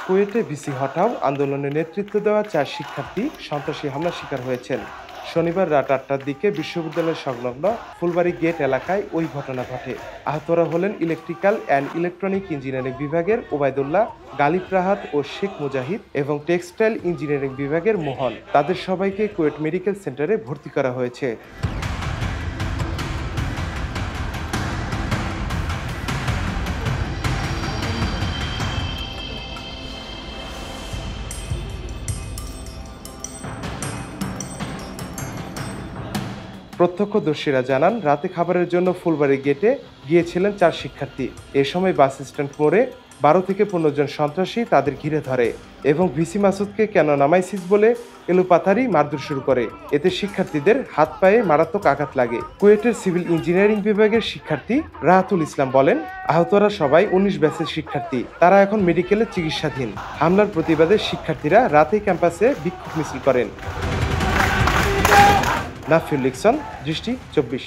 কুয়েটে VC হটাও আন্দোলনে নেতৃত্ব দেওয়া 4 শিক্ষার্থী সন্ত্রাসী হামলার শিকার হয়েছেন। শনিবার রাত 8টার দিকে বিশ্ববিদ্যালয় সংলগ্ন ফুলবাড়ি গেট এলাকায় ওই ঘটনা ঘটে। আহতরা হলেন ইলেকট্রিক্যাল অ্যান্ড ইলেকট্রনিক ইঞ্জিনিয়ারিং বিভাগের ওবায়দুল্লাহ, গালিব রাহাত ও শেখ মুজাহিদ এবং টেক্সটাইল ইঞ্জিনিয়ারিং বিভাগের মোহন। তাদের সবাইকে কুয়েট মেডিকেল সেন্টারে ভর্তি করা হয়েছে। প্রত্যক্ষদর্শীরা জানান, রাতে খাবারের জন্য ফুলবাড়ি গেটে গিয়েছিলেন 4 শিক্ষার্থী। এ সময় বাস স্ট্যান্ড মোড়ে 12 থেকে 15 জন সন্ত্রাসী তাদের ঘিরে ধরে এবং ভিসি মাসুদকে কেন নামাইছিস বলে এলোপাথারি মারধর শুরু করে। এতে শিক্ষার্থীদের হাত পায়ে মারাত্মক আঘাত লাগে। কুয়েটের সিভিল ইঞ্জিনিয়ারিং বিভাগের শিক্ষার্থী রাহাতুল ইসলাম বলেন, আহতরা সবাই 19 ব্যাচের শিক্ষার্থী। তারা এখন মেডিকেলে চিকিৎসাধীন। হামলার প্রতিবাদে শিক্ষার্থীরা রাতে ক্যাম্পাসে বিক্ষোভ মিছিল করেন। নাফিউল ইকসন, দৃষ্টি 24।